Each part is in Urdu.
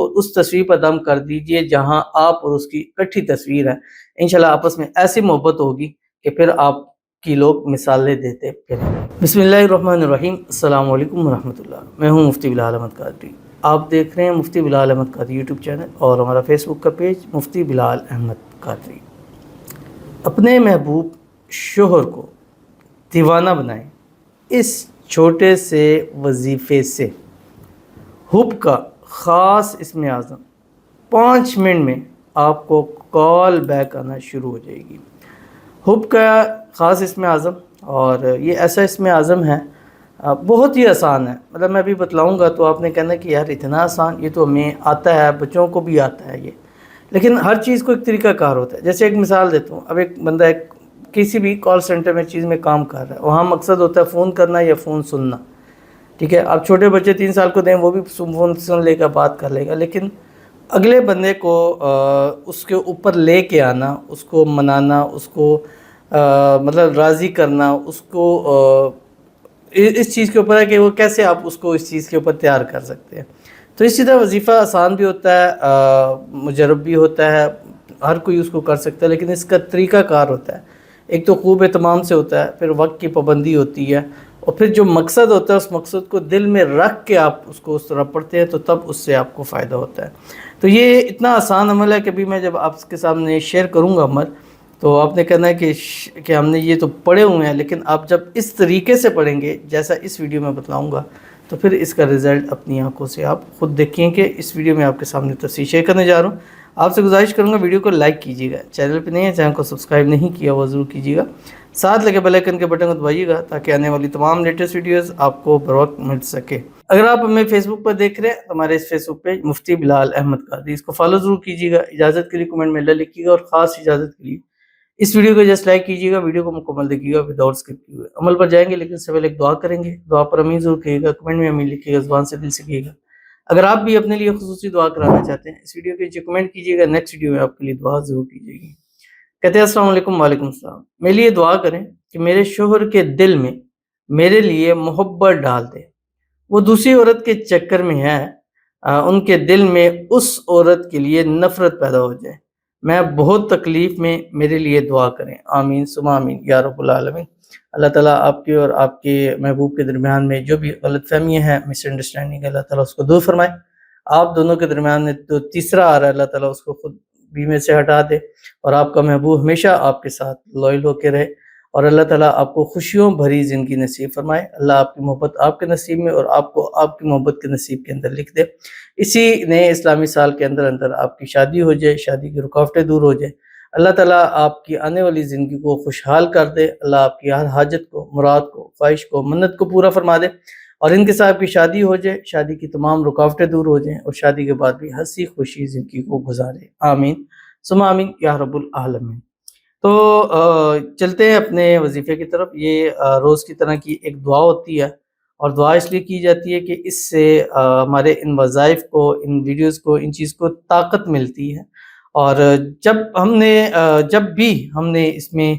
اس تصویر پر دم کر دیجئے جہاں آپ اور اس کی اکٹھی تصویر ہے. انشاءاللہ آپس میں ایسی محبت ہوگی کہ پھر آپ کی لوگ مثالیں دیتے پھریں. بسم اللہ الرحمن الرحیم. السلام علیکم ورحمۃ اللہ. میں ہوں مفتی بلال احمد قادری. آپ دیکھ رہے ہیں مفتی بلال احمد قادری یوٹیوب چینل اور ہمارا فیس بک کا پیج مفتی بلال احمد قادری. اپنے محبوب شوہر کو دیوانہ بنائیں اس چھوٹے سے وظیفے سے. حب کا خاص اسم اعظم 5 منٹ میں آپ کو کال بیک آنا شروع ہو جائے گی. حب کا خاص اسم اعظم، اور یہ ایسا اسم اعظم ہے بہت ہی آسان ہے. مطلب میں ابھی بتلاؤں گا تو آپ نے کہنا کہ یار اتنا آسان، یہ تو ہمیں آتا ہے، بچوں کو بھی آتا ہے یہ. لیکن ہر چیز کو ایک طریقہ کار ہوتا ہے. جیسے ایک مثال دیتا ہوں. اب ایک بندہ کسی بھی کال سینٹر میں چیز میں کام کر رہا ہے، وہاں مقصد ہوتا ہے فون کرنا یا فون سننا. ٹھیک ہے، آپ چھوٹے بچے 3 سال کو دیں، وہ بھی فون سن لے گا، بات کر لے گا. لیکن اگلے بندے کو اس کے اوپر لے کے آنا، اس کو منانا، اس کو مطلب راضی کرنا، اس کو اس چیز کے اوپر ہے کہ وہ کیسے آپ اس کو اس چیز کے اوپر تیار کر سکتے ہیں. تو اسی طرح وظیفہ آسان بھی ہوتا ہے، مجرب بھی ہوتا ہے، ہر کوئی اس کو کر سکتا ہے، لیکن اس کا طریقہ کار ہوتا ہے. ایک تو خوب اہتمام سے ہوتا ہے، پھر وقت کی پابندی ہوتی ہے، اور پھر جو مقصد ہوتا ہے اس مقصد کو دل میں رکھ کے آپ اس کو اس طرح پڑھتے ہیں تو تب اس سے آپ کو فائدہ ہوتا ہے. تو یہ اتنا آسان عمل ہے کہ ابھی میں جب آپ کے سامنے شیئر کروں گا عمل، تو آپ نے کہنا ہے کہ ہم نے یہ تو پڑھے ہوئے ہیں، لیکن آپ جب اس طریقے سے پڑھیں گے جیسا اس ویڈیو میں بتلاؤں گا تو پھر اس کا رزلٹ اپنی آنکھوں سے آپ خود دیکھیں. کہ اس ویڈیو میں آپ کے سامنے تفصیل شیئر کرنے جا رہا ہوں. آپ سے گزارش کروں گا ویڈیو کو لائک کیجیے گا، چینل پہ نہیں ہے چینل کو سبسکرائب نہیں کیا وہ ضرور کیجیے گا، ساتھ لگے بیل آئیکن کے بٹن کو دبائیے گا تاکہ آنے والی تمام لیٹسٹ ویڈیوز آپ کو بر وقت مل سکے. اگر آپ ہمیں فیس بک پر دیکھ رہے ہیں تو ہمارے اس فیس بک پیج مفتی بلال احمد قادری، اس کو فالو ضرور کیجیے گا. اجازت کے لیے کمنٹ میں اللہ لکھیے گا، اور خاص اجازت کے لیے اس ویڈیو کو جسٹ لائک کیجیے گا، ویڈیو کو مکمل دیکھیے گا وداؤٹ اسکپ کیے ہوئے. عمل پر جائیں گے لیکن اس سے پہلے ایک دعا کریں گے. دعا پر امین ضرور کہیے گا، کمنٹ میں امین لکھیے گا، زبان سے دل سے کہیے گا. اگر آپ بھی اپنے لیے خصوصی دعا کرانا چاہتے ہیں اس ویڈیو کے نیچے کمنٹ کیجیے گا، نیکسٹ ویڈیو میں آپ کے لیے دعا ضرور کی جائے گی. کہتے ہیں السلام علیکم. وعلیکم السلام. میرے لیے دعا کریں کہ میرے شوہر کے دل میں میرے لیے محبت ڈال دے. وہ دوسری عورت کے چکر میں ہے، ان کے دل میں اس عورت کے لیے نفرت پیدا ہو جائے. میں بہت تکلیف میں، میرے لیے دعا کریں. آمین ثم آمین یا رب العالمین. اللہ تعالیٰ آپ کے اور آپ کے محبوب کے درمیان میں جو بھی غلط فہمیاں ہیں، مس انڈرسٹینڈنگ، اللہ تعالیٰ اس کو دور فرمائے. آپ دونوں کے درمیان میں جو تیسرا آ رہا ہے، اللہ تعالیٰ اس کو خود بھی میں سے ہٹا دے، اور آپ کا محبوب ہمیشہ آپ کے ساتھ لائل ہو کے رہے، اور اللہ تعالیٰ آپ کو خوشیوں بھری زندگی نصیب فرمائے. اللہ آپ کی محبت آپ کے نصیب میں اور آپ کو آپ کی محبت کے نصیب کے اندر لکھ دے. اسی نئے اسلامی سال کے اندر آپ کی شادی ہو جائے، شادی کی رکاوٹیں دور ہو جائے. اللہ تعالیٰ آپ کی آنے والی زندگی کو خوشحال کر دے. اللہ آپ کی ہر حاجت کو، مراد کو، خواہش کو، منت کو پورا فرما دے، اور ان کے ساتھ کی شادی ہو جائے، شادی کی تمام رکاوٹیں دور ہو جائیں، اور شادی کے بعد بھی ہنسی خوشی زندگی کو گزارے. آمین ثم آمین یا رب العالمین. تو چلتے ہیں اپنے وظیفے کی طرف. یہ روز کی طرح کی ایک دعا ہوتی ہے، اور دعا اس لیے کی جاتی ہے کہ اس سے ہمارے ان وظائف کو، ان ویڈیوز کو، ان چیز کو طاقت ملتی ہے. اور جب بھی ہم نے اس میں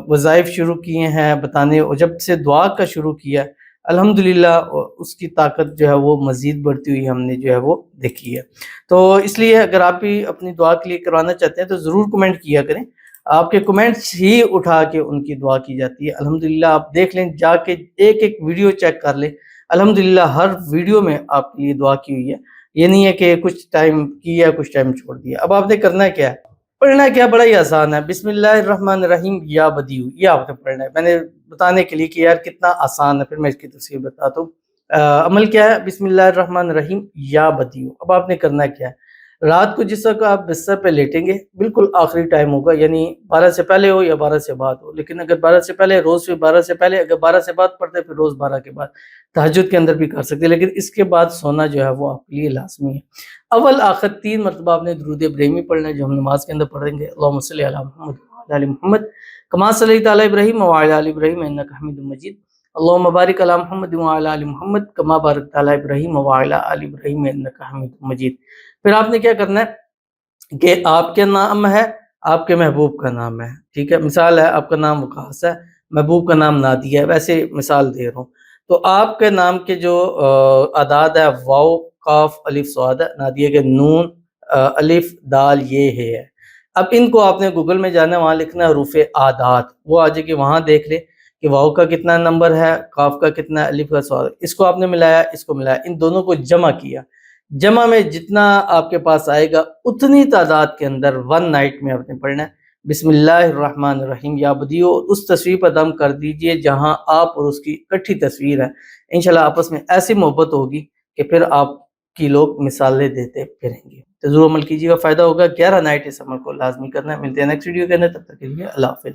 وظائف شروع کیے ہیں بتانے، اور جب سے دعا کا شروع کیا الحمدللہ اس کی طاقت جو ہے وہ مزید بڑھتی ہوئی ہم نے جو ہے وہ دیکھی ہے. تو اس لیے اگر آپ بھی اپنی دعا کے لیے کروانا چاہتے ہیں تو ضرور کمنٹ کیا کریں. آپ کے کمنٹس ہی اٹھا کے ان کی دعا کی جاتی ہے. الحمدللہ آپ دیکھ لیں، جا کے ایک ایک ویڈیو چیک کر لیں، الحمدللہ ہر ویڈیو میں آپ کے لیے دعا کی ہوئی ہے. یہ نہیں ہے کہ کچھ ٹائم کیا کچھ ٹائم چھوڑ دیا. اب آپ نے کرنا کیا ہے، پڑھنا کیا، بڑا ہی آسان ہے. بسم اللہ الرحمن الرحیم یا بدیع، یہ آپ نے پڑھنا ہے. میں نے بتانے کے لیے کہ یار کتنا آسان ہے، پھر میں اس کی تفصیل بتاتا ہوں. عمل کیا ہے، بسم اللہ الرحمن الرحیم یا بدیع. اب آپ نے کرنا کیا ہے، رات کو جس وقت آپ بستر پہ لیٹیں گے بالکل آخری ٹائم ہوگا، یعنی 12 سے پہلے ہو یا 12 سے بعد ہو. لیکن اگر 12 سے پہلے روز پھر 12 سے پہلے، اگر 12 سے بعد پڑھتے پھر روز 12 کے بعد، تہجد کے اندر بھی کر سکتے، لیکن اس کے بعد سونا جو ہے وہ آپ کے لیے لازمی ہے. اول آخر 3 مرتبہ آپ نے درود ابراہیمی پڑھنا ہے جو ہم نماز کے اندر پڑھیں گے. اللہم صلی علی محمد وعلی آل محمد کما صلیت علی ابراہیم وعلی آل ابراہیم انک حمید مجید. اللہم بارک علی محمد وعلی آل محمد کما بارکت علی ابراہیم وعلی آل ابراہیم انک حمید مجید. پھر آپ نے کیا کرنا ہے کہ آپ کے نام ہے، آپ کے محبوب کا نام ہے. ٹھیک ہے، مثال ہے آپ کا نام وقاص ہے، محبوب کا نام نادیہ ہے، ویسے مثال دے رہا ہوں. تو آپ کے نام کے جو اعداد ہے، واو قاف الف صاد نادیہ کے نون الف دال یہ ہے۔ اب ان کو آپ نے گوگل میں جانا ہے، وہاں لکھنا ہے حروف عادات، وہ آ جائے کہ وہاں دیکھ لے کہ واو کا کتنا نمبر ہے، قاف کا کتنا ہے، الف کا صاد، اس کو آپ نے ملایا، اس کو ملایا، ان دونوں کو جمع کیا، جمع میں جتنا آپ کے پاس آئے گا اتنی تعداد کے اندر 1 نائٹ میں آپ نے پڑھنا ہے بسم اللہ الرحمن الرحیم یا بدیو، اس تصویر پر دم کر دیجئے جہاں آپ اور اس کی اکٹھی تصویر ہے۔ انشاءاللہ آپس میں ایسی محبت ہوگی کہ پھر آپ کی لوگ مثالیں دیتے پھریں گے۔ تو ضرور عمل کیجیے گا، فائدہ ہوگا۔ 11 نائٹ اس عمل کو لازمی کرنا ہے۔ ملتے ہیں نیکسٹ ویڈیو کے اندر، تب تک کے لیے اللہ حافظ۔